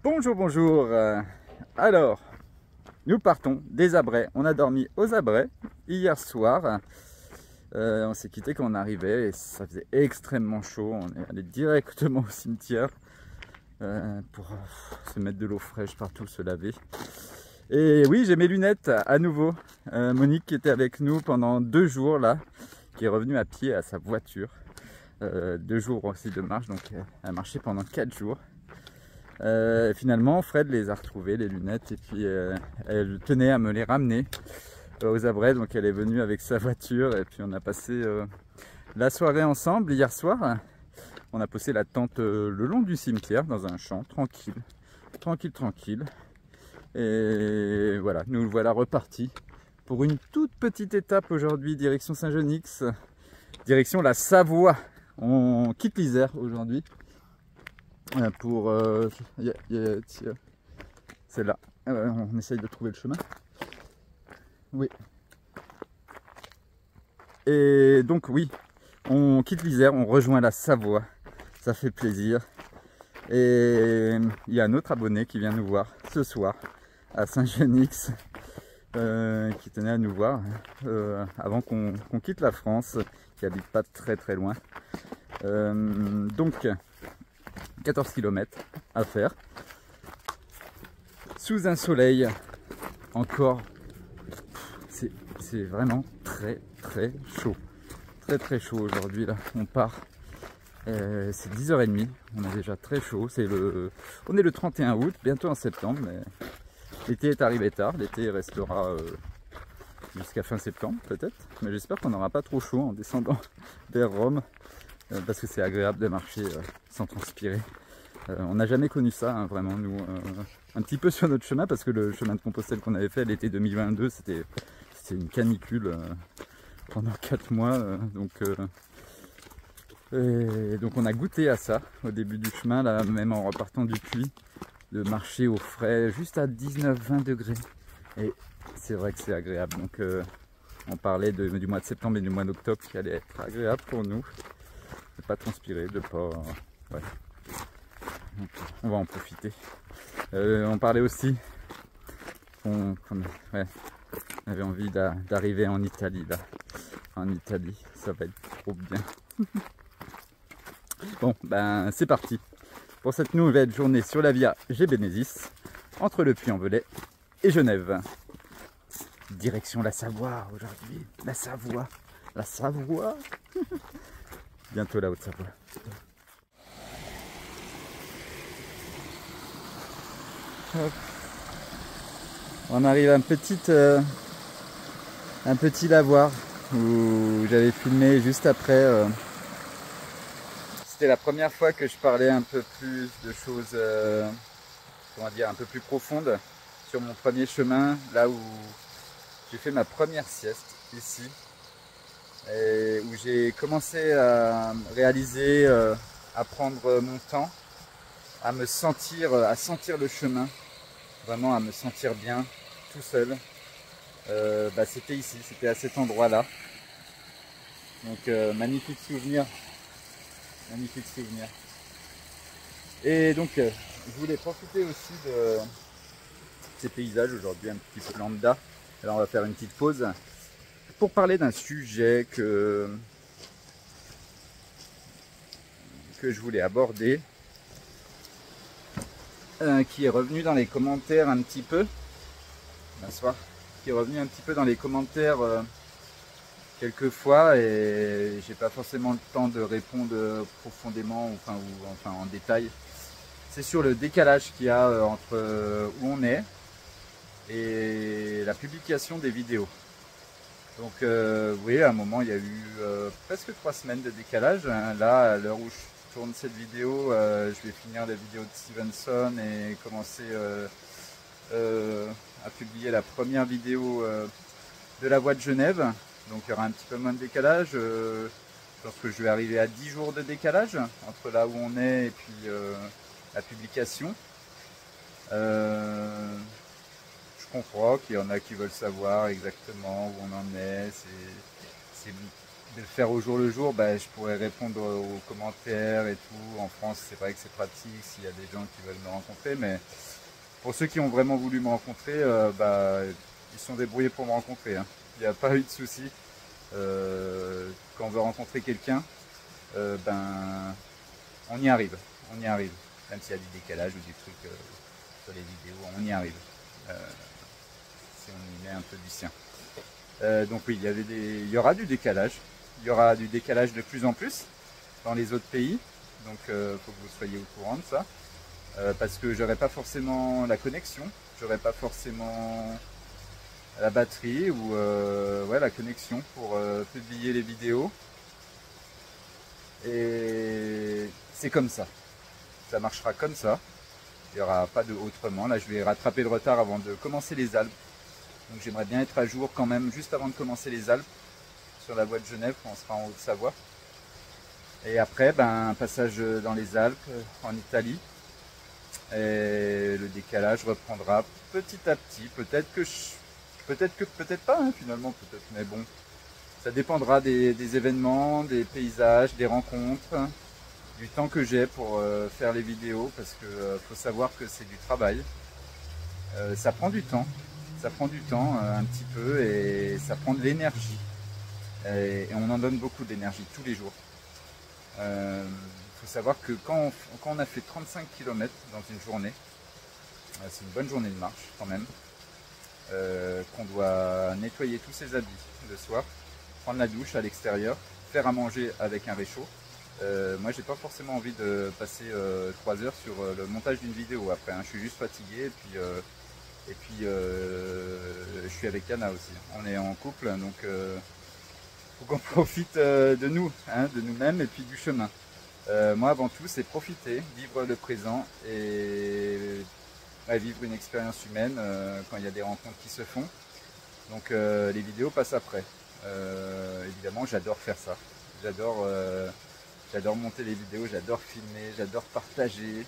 Bonjour, bonjour. Alors, nous partons des Abrais. On a dormi aux Abrais hier soir. On s'est quitté quand on arrivait et ça faisait extrêmement chaud. On est allé directement au cimetière pour se mettre de l'eau fraîche partout, se laver. Et oui, j'ai mes lunettes à nouveau. Monique qui était avec nous pendant 2 jours là, qui est revenue à pied à sa voiture. 2 jours aussi de marche, donc elle a marché pendant 4 jours. Finalement, Fred les a retrouvées, les lunettes, et puis elle tenait à me les ramener aux Abrais, donc elle est venue avec sa voiture, et puis on a passé la soirée ensemble hier soir. On a posé la tente le long du cimetière, dans un champ, tranquille, tranquille, tranquille. Et voilà, nous voilà repartis pour une toute petite étape aujourd'hui, direction Saint-Genix, direction la Savoie. On quitte l'Isère aujourd'hui. Pour c'est là, on essaye de trouver le chemin. Oui. Et donc oui, on quitte l'Isère, on rejoint la Savoie. Ça fait plaisir. Et il y a un autre abonné qui vient nous voir ce soir à Saint-Genix, qui tenait à nous voir avant qu'on quitte la France, qui habite pas très très loin. Donc 14 km à faire sous un soleil encore, c'est vraiment très très chaud, très chaud aujourd'hui. Là on part, c'est 10h30, on est déjà très chaud, on est le 31 août, bientôt en septembre, mais l'été est arrivé tard. L'été restera jusqu'à fin septembre peut-être, mais j'espère qu'on n'aura pas trop chaud en descendant vers Rome, parce que c'est agréable de marcher sans transpirer. On n'a jamais connu ça, hein, vraiment, nous, un petit peu sur notre chemin, parce que le chemin de Compostelle qu'on avait fait l'été 2022, c'était une canicule pendant 4 mois. Donc on a goûté à ça au début du chemin, là, même en repartant du puits, de marcher au frais, juste à 19-20 degrés. Et c'est vrai que c'est agréable. Donc on parlait du mois de septembre et du mois d'octobre qui allait être agréable pour nous, de pas transpirer, de pas... ouais. Donc, on va en profiter. On parlait aussi qu'on avait envie d'arriver en Italie là. En Italie, ça va être trop bien. Bon, ben c'est parti pour cette nouvelle journée sur la Via Gebenesis, entre le Puy-en-Velay et Genève. Direction la Savoie aujourd'hui. La Savoie. La Savoie. Bientôt la Haute-Savoie. Hop. On arrive à un petit lavoir où j'avais filmé juste après. C'était la première fois que je parlais un peu plus de choses, comment dire, un peu plus profondes sur mon premier chemin, là où j'ai fait ma première sieste ici, et où j'ai commencé à réaliser, à prendre mon temps, à sentir le chemin, vraiment à me sentir bien tout seul. C'était ici, c'était à cet endroit là. Donc magnifique souvenir, magnifique souvenir. Et donc je voulais profiter aussi de ces paysages aujourd'hui un petit peu lambda. Alors on va faire une petite pause pour parler d'un sujet que je voulais aborder, qui est revenu dans les commentaires un petit peu. Bonsoir. Qui est revenu un petit peu dans les commentaires quelques fois, et j'ai pas forcément le temps de répondre profondément, enfin en détail. C'est sur le décalage qu'il y a entre où on est et la publication des vidéos. Donc oui, à un moment il y a eu presque 3 semaines de décalage. Là, à l'heure où je tourne cette vidéo, je vais finir la vidéo de Stevenson et commencer à publier la première vidéo de la Voie de Genève. Donc il y aura un petit peu moins de décalage. Je pense que je vais arriver à 10 jours de décalage entre là où on est et puis la publication. Je comprends qu'il y en a qui veulent savoir exactement où on en est. C'est de le faire au jour le jour, bah, je pourrais répondre aux commentaires et tout. En France, c'est vrai que c'est pratique s'il y a des gens qui veulent me rencontrer, mais pour ceux qui ont vraiment voulu me rencontrer, bah, ils se sont débrouillés pour me rencontrer, hein. Il n'y a pas eu de souci. Quand on veut rencontrer quelqu'un, ben, on y arrive, on y arrive. Même s'il y a du décalage ou du truc sur les vidéos, on y arrive. Si on y met un peu du sien. Donc oui, il y aura du décalage. Il y aura du décalage de plus en plus dans les autres pays. Donc il faut que vous soyez au courant de ça. Parce que j'aurai pas forcément la connexion, j'aurai pas forcément la batterie ou ouais, la connexion pour publier les vidéos. Et c'est comme ça marchera comme ça. Il n'y aura pas de autrement. Là, je vais rattraper le retard avant de commencer les Alpes. Donc j'aimerais bien être à jour quand même juste avant de commencer les Alpes sur la voie de Genève quand on sera en Haute-Savoie. Et après, ben, un passage dans les Alpes, en Italie. Et le décalage reprendra petit à petit. Peut-être pas, hein, finalement, peut-être. Mais bon, ça dépendra des événements, des paysages, des rencontres, hein, du temps que j'ai pour faire les vidéos, parce que faut savoir que c'est du travail. Ça prend du temps. Ça prend du temps un petit peu et ça prend de l'énergie. Et on en donne beaucoup d'énergie tous les jours. Il faut savoir que quand on a fait 35 km dans une journée, c'est une bonne journée de marche quand même, qu'on doit nettoyer tous ses habits le soir, prendre la douche à l'extérieur, faire à manger avec un réchaud. Moi j'ai pas forcément envie de passer 3 heures sur le montage d'une vidéo après, hein. Je suis juste fatigué et puis je suis avec Anna aussi. On est en couple donc faut qu'on profite de nous, hein, de nous-mêmes et puis du chemin. Moi avant tout c'est profiter, vivre le présent et vivre une expérience humaine quand il y a des rencontres qui se font. Donc les vidéos passent après. Évidemment j'adore faire ça. J'adore monter les vidéos, j'adore filmer, j'adore partager.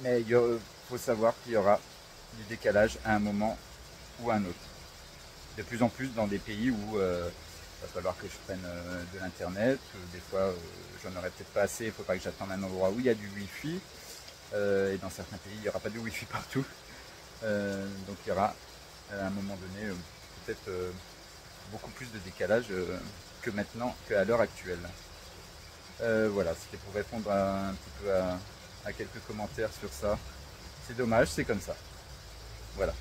Mais il faut savoir qu'il y aura du décalage à un moment ou à un autre. De plus en plus dans des pays où il va falloir que je prenne de l'internet. Des fois j'en aurai peut-être pas assez, il faudra que j'attende un endroit où il y a du wifi. Et dans certains pays il n'y aura pas de wifi partout. Donc il y aura à un moment donné peut-être beaucoup plus de décalage que maintenant, qu'à l'heure actuelle. Voilà, c'était pour répondre un petit peu à quelques commentaires sur ça. C'est dommage, c'est comme ça. Voilà,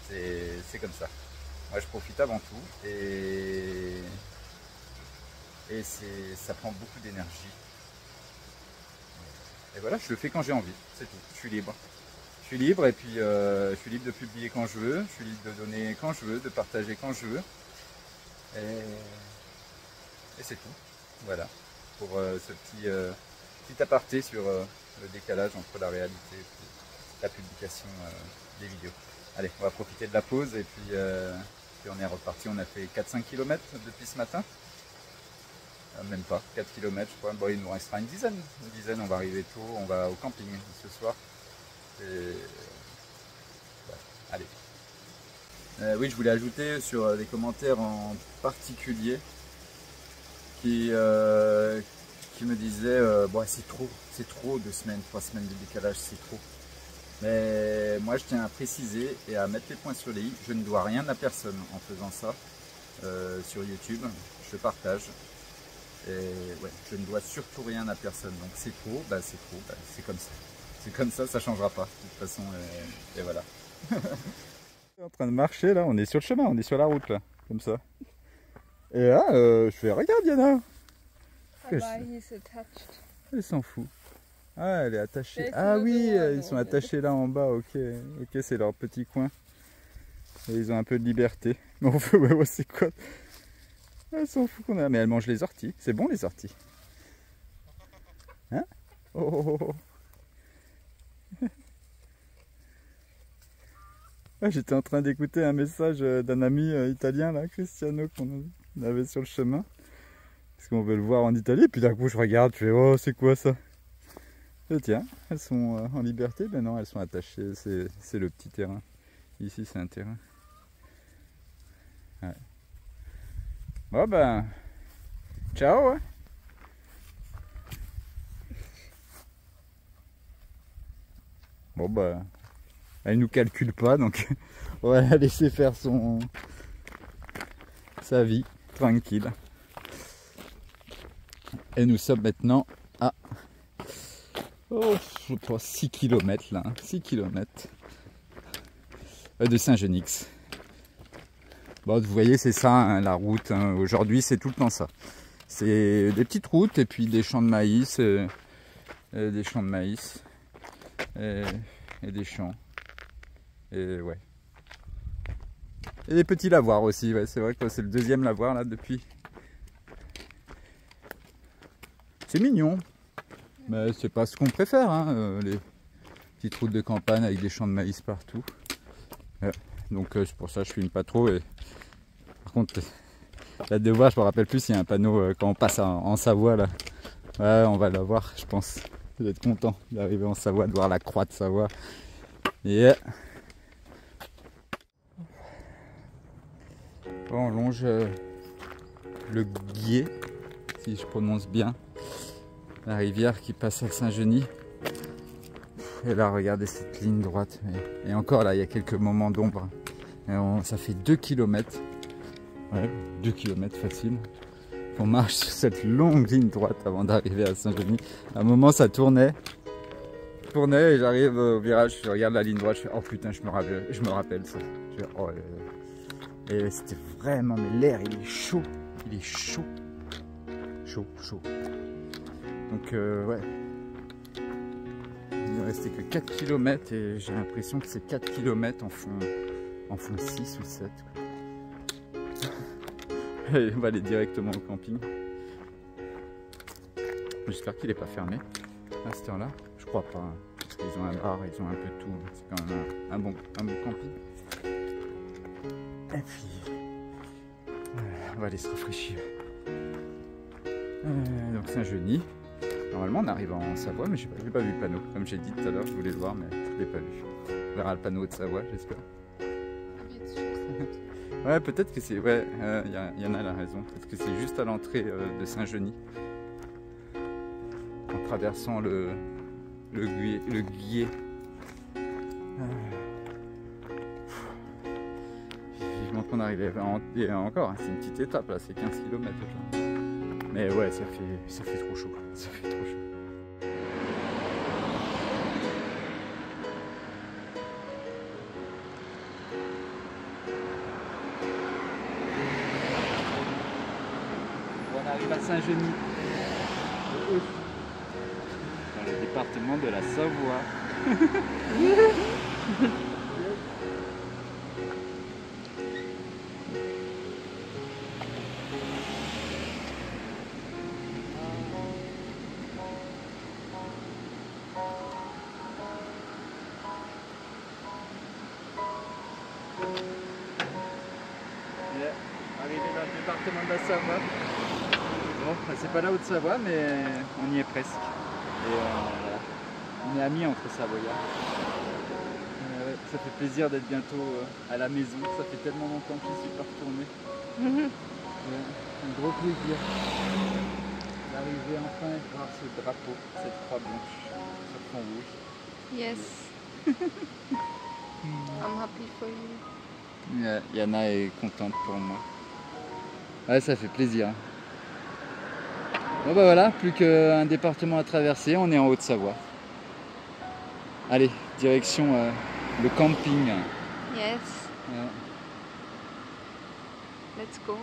c'est comme ça. Moi je profite avant tout et ça prend beaucoup d'énergie. Et voilà, je le fais quand j'ai envie, c'est tout. Je suis libre. Je suis libre et puis je suis libre de publier quand je veux, je suis libre de donner quand je veux, de partager quand je veux. Et c'est tout. Voilà, pour ce petit aparté sur le décalage entre la réalité et la publication des vidéos. Allez, on va profiter de la pause et puis on est reparti. On a fait 4-5 km depuis ce matin. Même pas, 4 km je crois. Bon, il nous restera une dizaine. On va arriver tôt, on va au camping ce soir. Et... ouais, allez. Oui, je voulais ajouter sur les commentaires en particulier qui me disaient bon, c'est trop 2 semaines, 3 semaines de décalage, c'est trop. Mais moi je tiens à préciser et à mettre les points sur les i, je ne dois rien à personne en faisant ça sur YouTube, je partage. Et ouais, je ne dois surtout rien à personne. Donc c'est trop, bah c'est trop, bah c'est comme ça. C'est comme ça changera pas. De toute façon, et voilà. On est en train de marcher là, on est sur le chemin, on est sur la route là, comme ça. Et là, je fais, regarde Yana. Elle s'en fout. Ah, elle est attachée. Ah oui, ils sont attachés là en bas, ok. Ok, c'est leur petit coin. Et ils ont un peu de liberté. Mais on fait, ouais, c'est quoi? Elle s'en fout qu'on a. Mais elle mange les orties. C'est bon les orties. Hein? Oh, oh, oh. Ouais, j'étais en train d'écouter un message d'un ami italien là, Cristiano, qu'on avait sur le chemin. Parce qu'on veut le voir en Italie. Et puis d'un coup je regarde, je fais oh c'est quoi ça? Et tiens, elles sont en liberté. Ben non, elles sont attachées. C'est le petit terrain. Ici c'est un terrain. Ouais. Bon ben, ciao hein. Bon bah, elle nous calcule pas, donc on va la laisser faire sa vie, tranquille. Et nous sommes maintenant à je crois 6 km là, 6 km de Saint-Genix. Bon, vous voyez, c'est ça hein, la route, hein. Aujourd'hui c'est tout le temps ça. C'est des petites routes et puis des champs de maïs, des champs de maïs et des champs. Et ouais. Et des petits lavoirs aussi, ouais, c'est vrai que c'est le deuxième lavoir là depuis. C'est mignon, mais c'est pas ce qu'on préfère, hein, les petites routes de campagne avec des champs de maïs partout. Ouais. Donc c'est pour ça que je filme pas trop. Et par contre, la devoir, je me rappelle plus s'il y a un panneau quand on passe en Savoie là. Ouais, on va l'avoir, je pense. Vous êtes content d'arriver en Savoie, de voir la croix de Savoie. Yeah. Bon, on longe le Guier, si je prononce bien, la rivière qui passe à Saint-Genis. Et là, regardez cette ligne droite. Et encore là, il y a quelques moments d'ombre. Ça fait 2 km. Ouais, 2 km facile. On marche sur cette longue ligne droite avant d'arriver à Saint-Genis. À un moment, ça tournait. Et j'arrive au virage, je regarde la ligne droite, je fais oh putain, je me rappelle ça. Je fais, oh, et c'était vraiment, mais l'air il est chaud, chaud. Donc ouais, il ne restait que 4 km et j'ai l'impression que ces 4 km en font 6 ou 7. Et on va aller directement au camping. J'espère qu'il n'est pas fermé à cette heure-là. Je crois pas, hein, parce qu'ils ont un bar, ils ont un peu de tout. C'est quand même un bon camping. Et puis, on va aller se rafraîchir. Donc Saint-Genis. Normalement, on arrive en Savoie, mais je n'ai pas vu le panneau. Comme j'ai dit tout à l'heure, je voulais le voir, mais je ne l'ai pas vu. On verra le panneau de Savoie, j'espère. Ouais, peut-être que c'est... Ouais, y en a la raison. Peut-être que c'est juste à l'entrée de Saint-Genis. En traversant le Guier. Vivement qu'on arrive. Et encore, c'est une petite étape là, c'est 15 km déjà. Mais ouais, ça fait trop chaud. Ça fait trop chaud. On arrive à Saint-Genis, dans le département de la Savoie. Arrivé dans le département de la Savoie. Bon, c'est pas la Haute-Savoie, mais on y est presque. Et voilà. On est amis entre Savoyards. Ça fait plaisir d'être bientôt à la maison. Ça fait tellement longtemps que je ne suis pas retourné. Un gros plaisir d'arriver enfin à voir ce drapeau, cette croix blanche sur fond rouge. Yes. I'm happy for you. Yana est contente pour moi. Ouais, ça fait plaisir. Bon bah voilà, plus qu'un département à traverser, on est en Haute-Savoie. Allez, direction le camping. Yes. Let's go.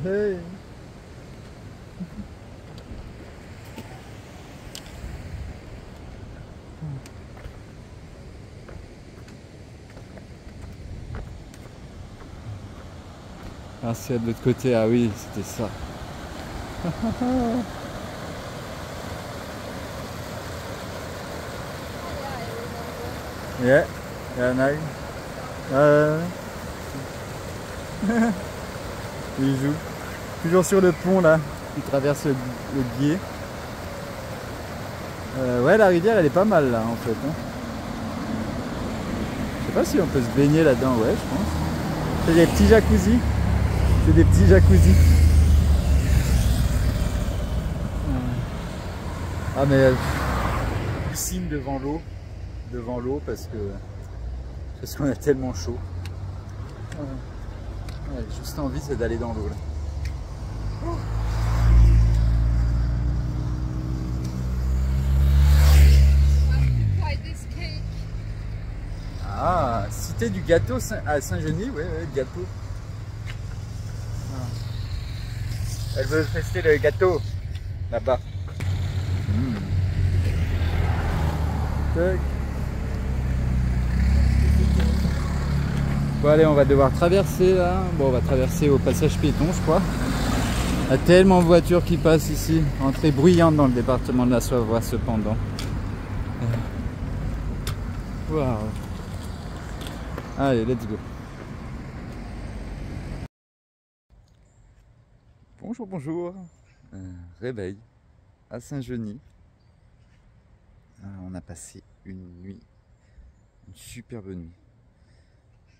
Hey. Ah, c'est de l'autre côté, ah oui, c'était ça. Yeah, nice. Il joue. Toujours sur le pont là. qui traverse le Guiers. Ouais, la rivière elle est pas mal là en fait. Hein. Je sais pas si on peut se baigner là-dedans, ouais, je pense. C'est des petits jacuzzis. C'est des petits jacuzzis. Ah mais piscine devant l'eau parce qu'on a tellement chaud. Ouais, juste envie c'est d'aller dans l'eau là. Ah, cité du gâteau à Saint-Genis, ouais, gâteau. Ah. Elle veut tester le gâteau là-bas. Bon allez, on va devoir traverser là. Bon, on va traverser au passage piéton, je crois. Il y a tellement de voitures qui passent ici. Entrée bruyante dans le département de la Savoie cependant. Waouh. Allez, let's go. Bonjour, bonjour. Réveil à Saint-Genis. On a passé une nuit, une superbe nuit.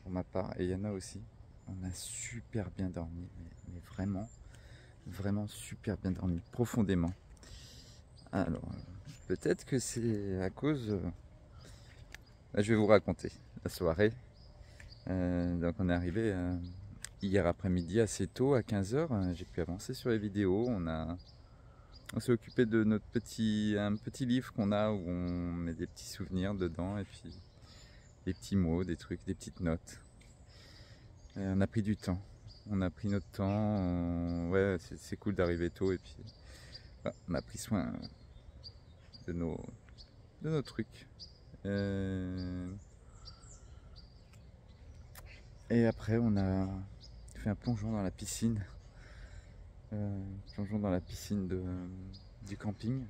Pour ma part, et il y en a aussi. On a super bien dormi, mais vraiment, vraiment super bien dormi, profondément. Alors, peut-être que c'est à cause... je vais vous raconter la soirée. Donc on est arrivé hier après-midi assez tôt, à 15 h. J'ai pu avancer sur les vidéos. On s'est occupé de un petit livre qu'on a où on met des petits souvenirs dedans et puis des petits mots, des trucs, des petites notes. Et on a pris du temps. On a pris notre temps. Ouais, c'est cool d'arriver tôt et puis on a pris soin de nos trucs. Et après, on a fait un plongeon dans la piscine. Plongeon dans la piscine du camping.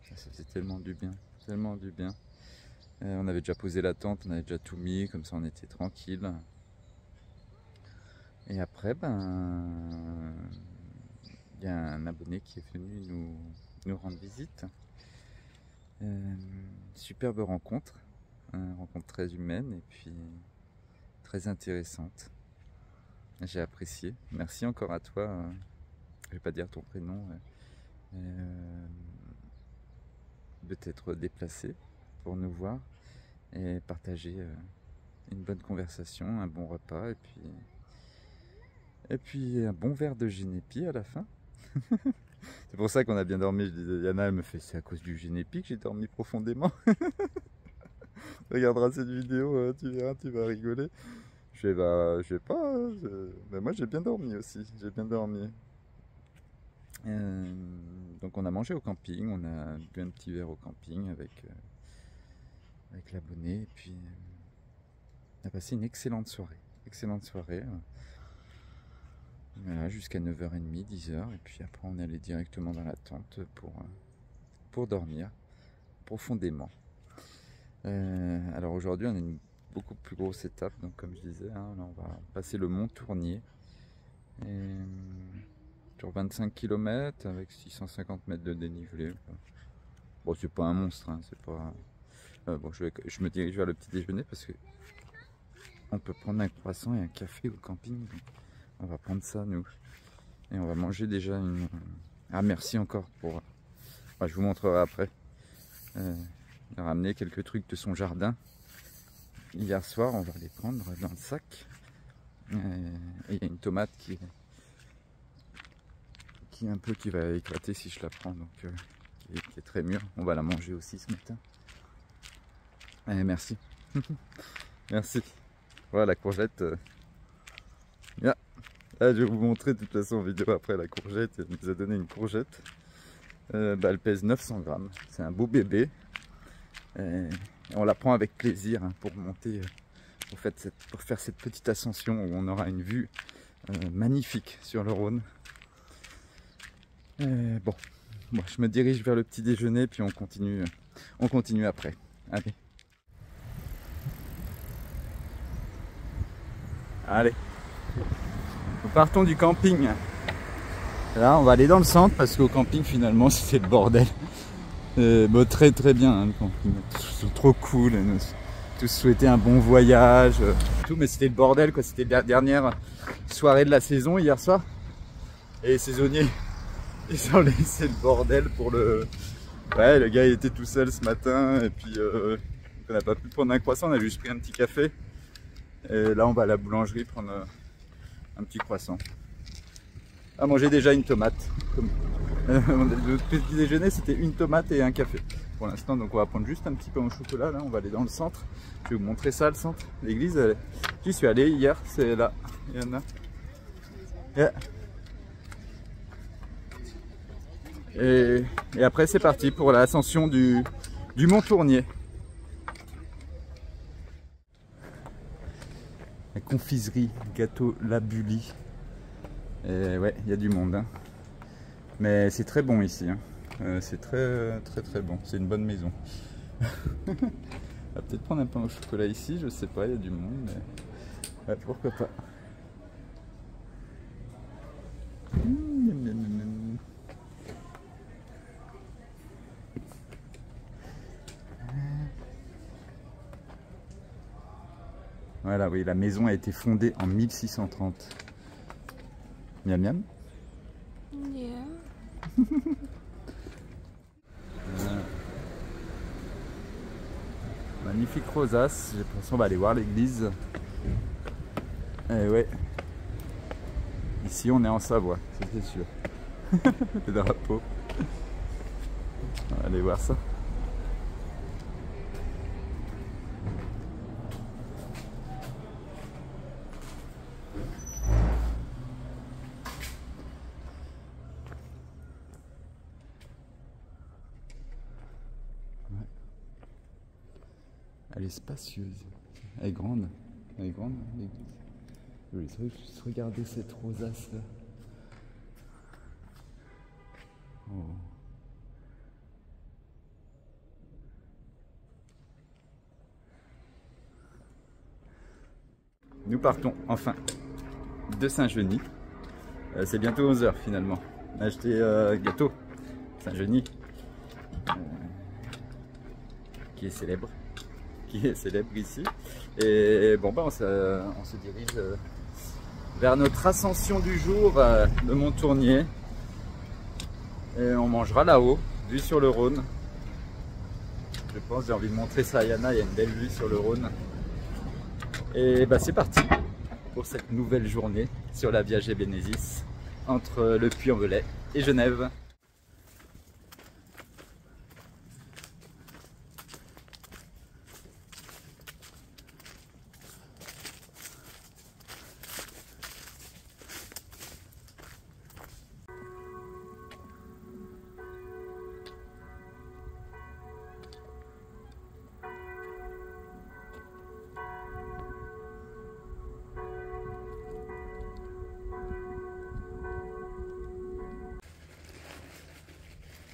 Ça faisait tellement du bien, tellement du bien. On avait déjà posé la tente, on avait déjà tout mis, comme ça on était tranquille. Et après, il y a un abonné qui est venu nous rendre visite. Superbe rencontre, une rencontre très humaine et puis très intéressante. J'ai apprécié. Merci encore à toi. Je vais pas dire ton prénom. De t'être déplacé pour nous voir et partager une bonne conversation, un bon repas et puis un bon verre de Génépi à la fin. C'est pour ça qu'on a bien dormi. Je disais, Yana, elle me fait, c'est à cause du Génépi que j'ai dormi profondément. Tu regarderas cette vidéo, tu verras, tu vas rigoler. Je sais pas, mais moi j'ai bien dormi aussi, j'ai bien dormi. Donc on a mangé au camping, on a bu un petit verre au camping avec l'abonné et puis on a passé une excellente soirée. Voilà, jusqu'à 9h30, 10h et puis après on est allé directement dans la tente pour dormir profondément. Alors aujourd'hui on a une beaucoup plus grosse étape, donc comme je disais, hein, là, on va passer le mont Tournier. Sur 25 km avec 650 mètres de dénivelé. Bon, c'est pas un monstre, hein, c'est pas. Bon, je me dirige vers le petit déjeuner parce que on peut prendre un croissant et un café au camping. Donc on va prendre ça nous et on va manger déjà une. Ah merci encore pour. Je vous montrerai après. Il a ramené quelques trucs de son jardin. Hier soir, on va les prendre dans le sac. Et il y a une tomate qui va éclater si je la prends, donc qui est très mûre. On va la manger aussi ce matin. Merci. Merci. Voilà la courgette. Là, je vais vous montrer de toute façon en vidéo après la courgette. Elle nous a donné une courgette. Elle pèse 900 grammes. C'est un beau bébé. On la prend avec plaisir hein, pour monter, pour faire cette petite ascension où on aura une vue magnifique sur le Rhône. Bon, je me dirige vers le petit déjeuner puis on continue après. Allez. Allez. Nous partons du camping. Là, on va aller dans le centre parce qu'au camping, finalement, c'était le bordel. Bon, très très bien, hein, le camping. Tous trop cool. Tous souhaiter un bon voyage. Tout, mais c'était le bordel, quoi. C'était la dernière soirée de la saison hier soir. Et les saisonniers, ils ont laissé le bordel pour le... Ouais, le gars, il était tout seul ce matin. Et puis, on n'a pas pu prendre un croissant. On a juste pris un petit café. Et là, on va à la boulangerie prendre un petit croissant. À manger déjà une tomate. Le petit déjeuner, c'était une tomate et un café pour l'instant. Donc on va prendre juste un petit pain au chocolat. Là, on va aller dans le centre. Je vais vous montrer ça, le centre. L'église, j'y suis allé hier. C'est là. Il y en a. Yeah. Et après, c'est parti pour l'ascension du Mont Tournier. La confiserie, gâteau La Bully. Et ouais, il y a du monde, hein. Mais c'est très bon ici, hein. C'est très bon, c'est une bonne maison. On va peut-être prendre un pain au chocolat ici, je sais pas, il y a du monde, mais ouais, pourquoi pas. Voilà, oui, la maison a été fondée en 1630. Miam miam. Yeah. Magnifique rosace. J'ai l'impression qu'on va aller voir l'église. Et ouais. Ici on est en Savoie, c'est sûr. Le drapeau. On va aller voir ça. Elle est spacieuse. Elle est grande. Elle est grande, l'église. Je voulais juste regarder cette rosace là. Oh. Nous partons enfin de Saint-Genis. C'est bientôt 11 h finalement. On a acheté gâteau Saint-Genis qui est célèbre. Ici. Et bon, bah, on se dirige vers notre ascension du jour, le Mont Tournier. Et on mangera là-haut, vue sur le Rhône. Je pense, j'ai envie de montrer ça à Yana, il y a une belle vue sur le Rhône. Et bah, c'est parti pour cette nouvelle journée sur la Via Gebenesis entre le Puy-en-Velay et Genève.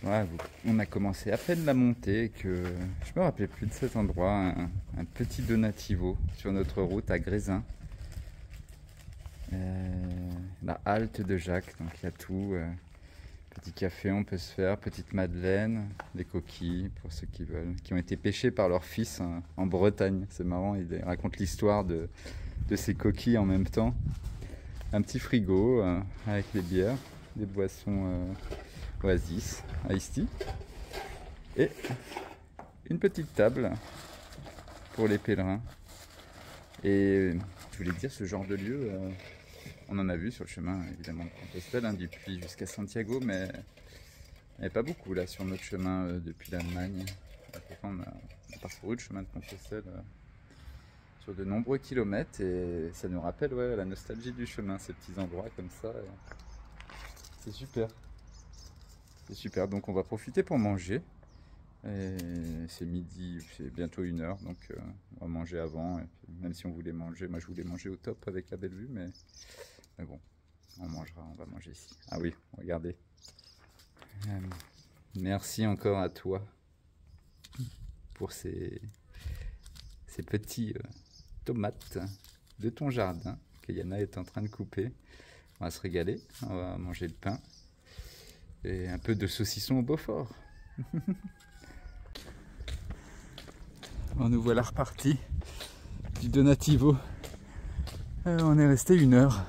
Ouais, on a commencé à peine la montée que je me rappelais plus de cet endroit, un petit donativo sur notre route à Grésin. La halte de Jacques, donc il y a tout, petit café on peut se faire, petite madeleine, des coquilles pour ceux qui veulent, qui ont été pêchées par leur fils en Bretagne, c'est marrant, il raconte l'histoire de ces coquilles en même temps. Un petit frigo avec les bières, des boissons Oasis, Ice Tea, et une petite table pour les pèlerins. Et je voulais dire, ce genre de lieu, on en a vu sur le chemin évidemment de Compostelle, hein, du Puy jusqu'à Santiago, mais il n'y avait pas beaucoup là sur notre chemin depuis l'Allemagne. On a parcouru le chemin de Compostelle sur de nombreux kilomètres et ça nous rappelle la nostalgie du chemin, ces petits endroits comme ça. C'est super. C'est super, donc on va profiter pour manger. C'est midi, c'est bientôt 1 h, donc on va manger avant. Et puis, même si on voulait manger, moi je voulais manger au top avec la belle vue, mais bon, on va manger ici. Ah oui, regardez. Merci encore à toi pour ces petits tomates de ton jardin que Yana est en train de couper. On va se régaler, on va manger le pain Et un peu de saucisson au Beaufort. Bon, nous voilà repartis du Donativo. On est resté 1 heure.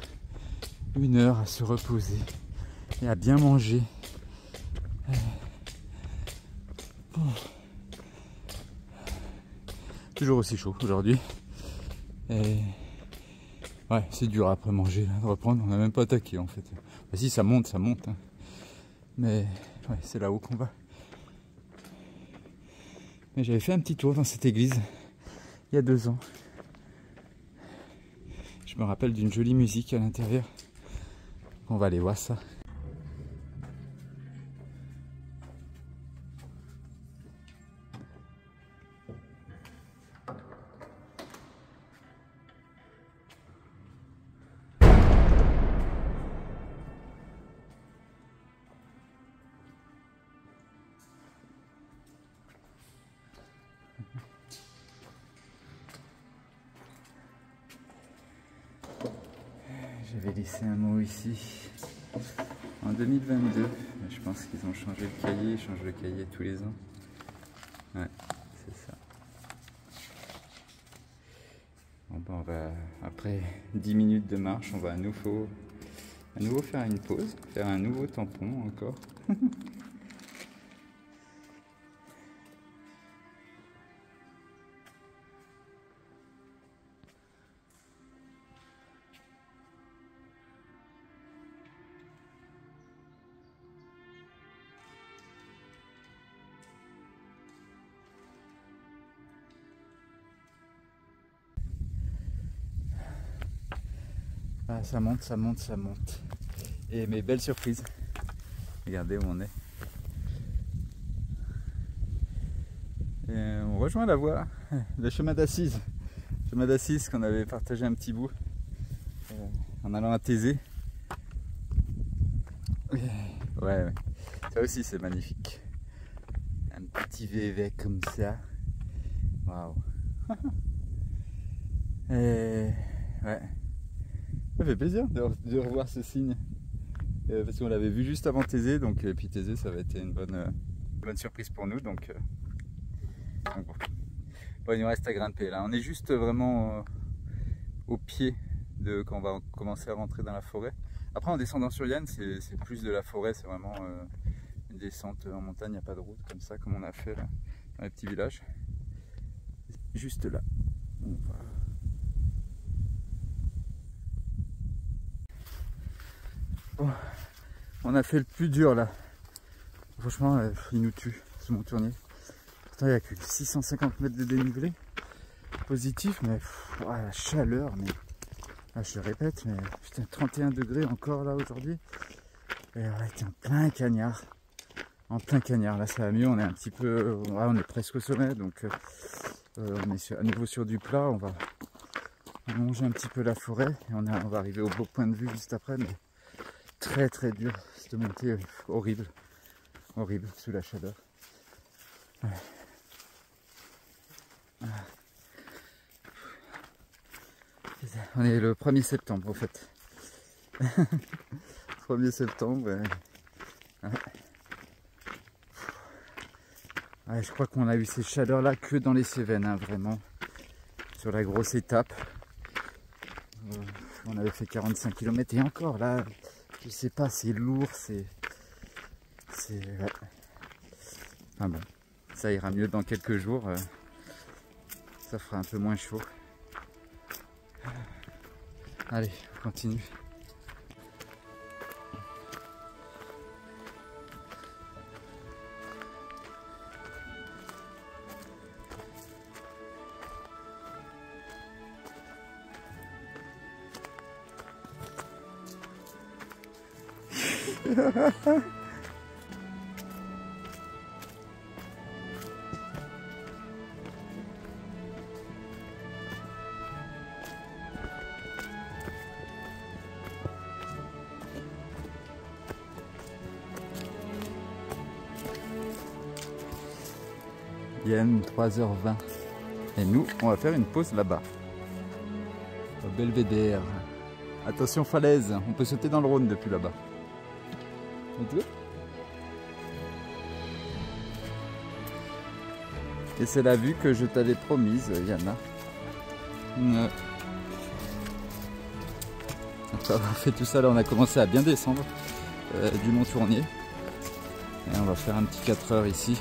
1 heure à se reposer et à bien manger. Bon. Toujours aussi chaud aujourd'hui. Et ouais, c'est dur après manger, là, de reprendre. On n'a même pas attaqué en fait. Bah, si ça monte, ça monte. Hein. Mais ouais, c'est là-haut qu'on va. Mais j'avais fait un petit tour dans cette église il y a 2 ans. Je me rappelle d'une jolie musique à l'intérieur. On va aller voir ça. J'avais laissé un mot ici en 2022. Je pense qu'ils ont changé le cahier, ils changent le cahier tous les ans. Ouais, c'est ça. Bon, ben on va, après 10 minutes de marche, on va à nouveau faire une pause, faire un nouveau tampon encore. Ah, ça monte, ça monte, ça monte. Et mes belles surprises. Regardez où on est. Et on rejoint la voie, le chemin d'Assise. Chemin d'Assise qu'on avait partagé un petit bout en allant à Thésée. Ouais, ça aussi c'est magnifique. Un petit vévet comme ça. Waouh. Et ouais. Ça fait plaisir de revoir ce signe. Parce qu'on l'avait vu juste avant Thésée, donc puis Thésée ça va être une bonne surprise pour nous. Donc bon. Bon, il nous reste à grimper là. On est juste vraiment au pied de quand on va commencer à rentrer dans la forêt. Après en descendant sur Yann, c'est plus de la forêt, c'est vraiment une descente en montagne, il n'y a pas de route comme ça, comme on a fait là, dans les petits villages. Juste là. On va... Bon, on a fait le plus dur là. Franchement, il nous tue, ce Montournier. Pourtant, il n'y a que 650 mètres de dénivelé positif, mais ouais, la chaleur, mais là, je le répète, mais putain, 31 degrés encore là aujourd'hui. Et ouais, t'es en plein cagnard. En plein cagnard, là ça va mieux, on est un petit peu. Ouais, on est presque au sommet, donc on est à nouveau sur du plat, on va allonger un petit peu la forêt et on va arriver au beau point de vue juste après, mais très très dur, cette montée horrible, horrible sous la chaleur. Ouais. On est le 1er septembre en fait. 1er septembre. Ouais. Ouais, je crois qu'on a eu ces chaleurs là que dans les Cévennes, hein, vraiment. Sur la grosse étape. On avait fait 45 km et encore là, je sais pas, c'est lourd, c'est... Ouais. Enfin bon, ça ira mieux dans quelques jours. Ça fera un peu moins chaud. Allez, on continue. Yann, 3h20. Et nous, on va faire une pause là-bas. Au Belvédère. Attention falaise, on peut sauter dans le Rhône depuis là-bas. Et c'est la vue que je t'avais promise, Yana. Après avoir fait tout ça, là on a commencé à bien descendre du Mont Tournier. Et on va faire un petit 4 heures ici.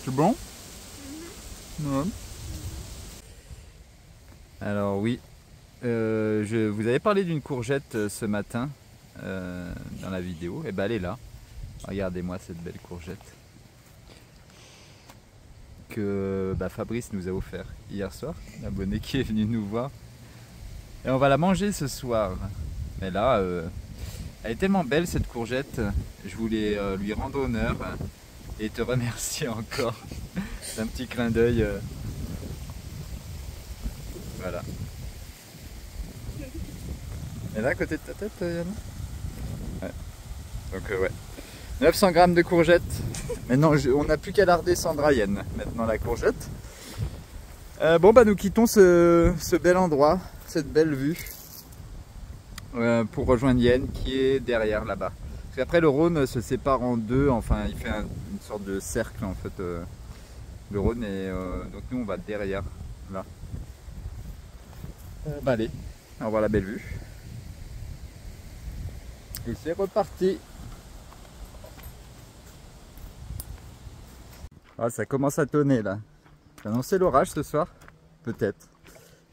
C'est bon? Ouais. Alors oui, je vous avais parlé d'une courgette ce matin dans la vidéo. Et ben elle est là. Regardez-moi cette belle courgette que Fabrice nous a offert hier soir. L'abonné qui est venu nous voir. Et on va la manger ce soir. Mais là, elle est tellement belle cette courgette. Je voulais lui rendre honneur et te remercier encore d'un petit clin d'œil. Voilà. Et là, à côté de ta tête, Yana? Ouais. Donc, ouais. 900 grammes de courgettes. Maintenant, on n'a plus qu'à la redescendre à Yen. Maintenant, la courgette. Bon, nous quittons ce bel endroit, cette belle vue, pour rejoindre Yen qui est derrière là-bas. Après, le Rhône se sépare en deux. Enfin, il fait une sorte de cercle en fait. Le Rhône et donc nous, on va derrière là. Allez, au revoir la belle vue. Et c'est reparti. Ah, ça commence à tonner là. J'ai annoncé l'orage ce soir, peut-être.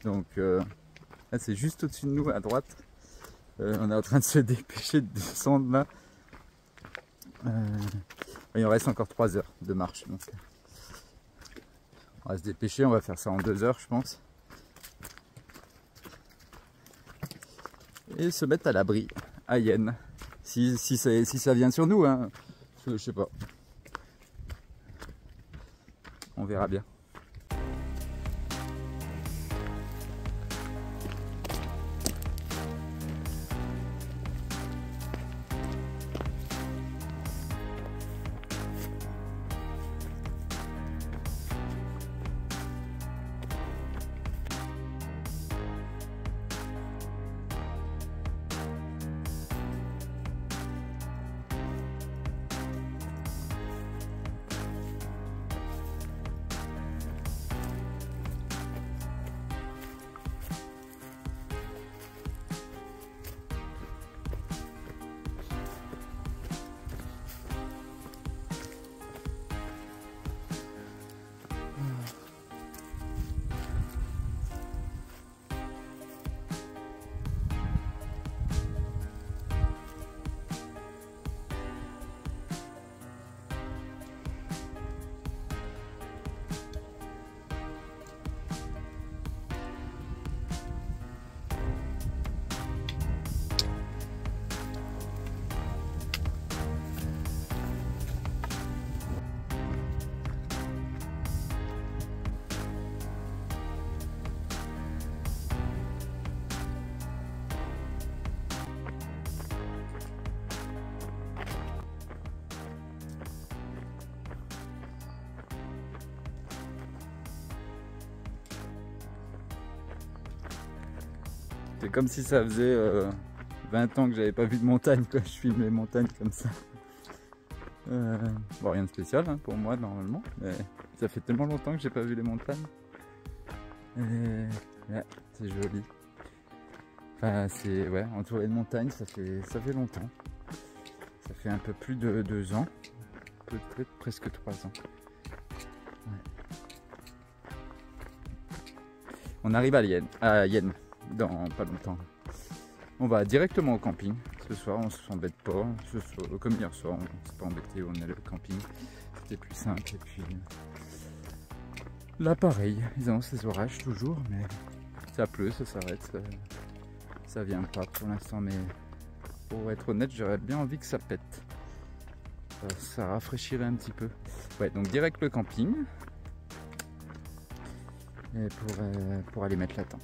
Donc là, c'est juste au-dessus de nous à droite. On est en train de se dépêcher de descendre là. Il en reste encore 3 heures de marche. Donc, on va se dépêcher, on va faire ça en 2 heures je pense. Et se mettre à l'abri à Yen. Si ça vient sur nous, hein. Je sais pas. On verra bien. C'est comme si ça faisait 20 ans que j'avais pas vu de montagne, quoi. Je filme les montagnes comme ça. Bon, rien de spécial hein, pour moi normalement, mais ça fait tellement longtemps que j'ai pas vu les montagnes. Et ouais, c'est joli. Enfin, c'est ouais, entouré de montagnes, ça fait longtemps. Ça fait un peu plus de 2 ans, peut-être presque 3 ans. Ouais. On arrive à Yen dans pas longtemps. On va directement au camping. Ce soir, on s'embête pas. Comme hier soir, on s'est pas embêté. On est allé au camping. C'était plus simple. Et puis là, pareil. Ils ont ces orages toujours, mais ça pleut, ça s'arrête. Ça vient pas pour l'instant, mais pour être honnête, j'aurais bien envie que ça pète. Ça rafraîchirait un petit peu. Ouais, donc direct le camping. Et pour aller mettre la tente.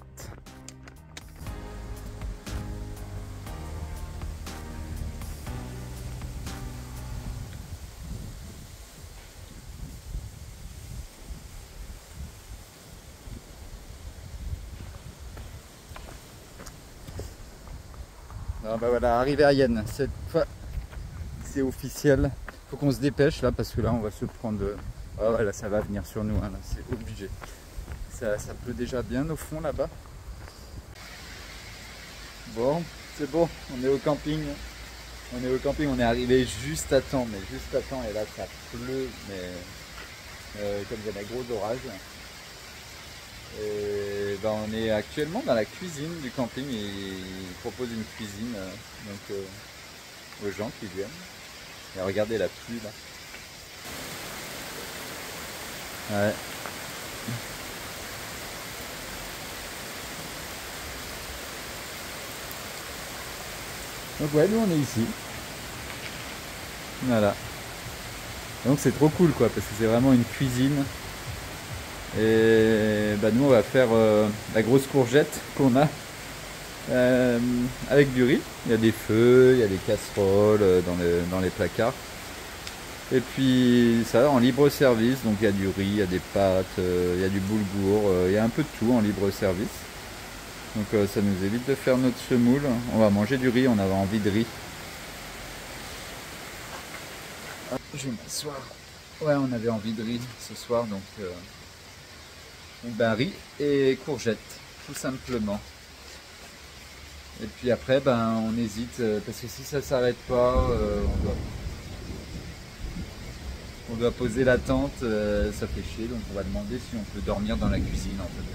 Ah bah voilà, arrivé à Yen, cette fois c'est officiel. Faut qu'on se dépêche là parce que là on va se prendre. Ah ouais, là ça va venir sur nous, hein, là c'est obligé. Ça pleut déjà bien au fond là-bas. Bon, c'est bon, on est au camping. On est au camping, on est arrivé juste à temps, mais juste à temps, et là ça pleut, mais comme il y a des gros orages. Et ben, on est actuellement dans la cuisine du camping et ils proposent une cuisine donc, aux gens qui viennent. Et regardez la pluie là. Ouais. Donc ouais, nous on est ici. Voilà. Donc c'est trop cool quoi, parce que c'est vraiment une cuisine. Et bah nous on va faire la grosse courgette qu'on a avec du riz. Il y a des feux, il y a des casseroles dans les placards. Et puis ça en libre service, donc il y a du riz, il y a des pâtes, il y a du boulgour, il y a un peu de tout en libre service. Donc ça nous évite de faire notre semoule. On va manger du riz, on avait envie de riz. Je vais m'asseoir. Ouais, on avait envie de riz ce soir, donc ben, riz et courgettes, tout simplement. Et puis après, ben, on hésite, parce que si ça s'arrête pas, on doit poser la tente, ça fait chier, donc on va demander si on peut dormir dans la cuisine. En fait.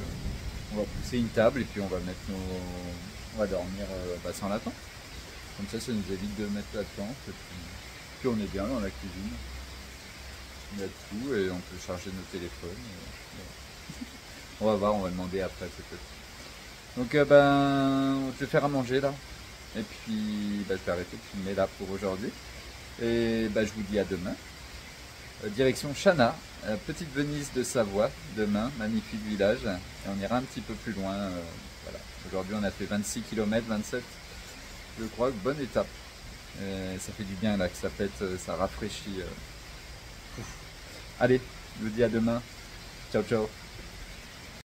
On va pousser une table et puis on va mettre on va dormir sans la tente. Comme ça nous évite de mettre la tente. Et puis on est bien dans la cuisine. Il y a tout et on peut charger nos téléphones. On va voir, on va demander après peut-être. Donc ben, je vais faire à manger là. Et puis ben, je vais arrêter de filmer là pour aujourd'hui. Et ben, je vous dis à demain. Direction Chana, petite Venise de Savoie, demain, magnifique village. Et on ira un petit peu plus loin. Voilà. Aujourd'hui on a fait 26 km, 27. Je crois que bonne étape. Ça fait du bien là que ça pète, ça rafraîchit. Allez, je vous dis à demain. Ciao ciao.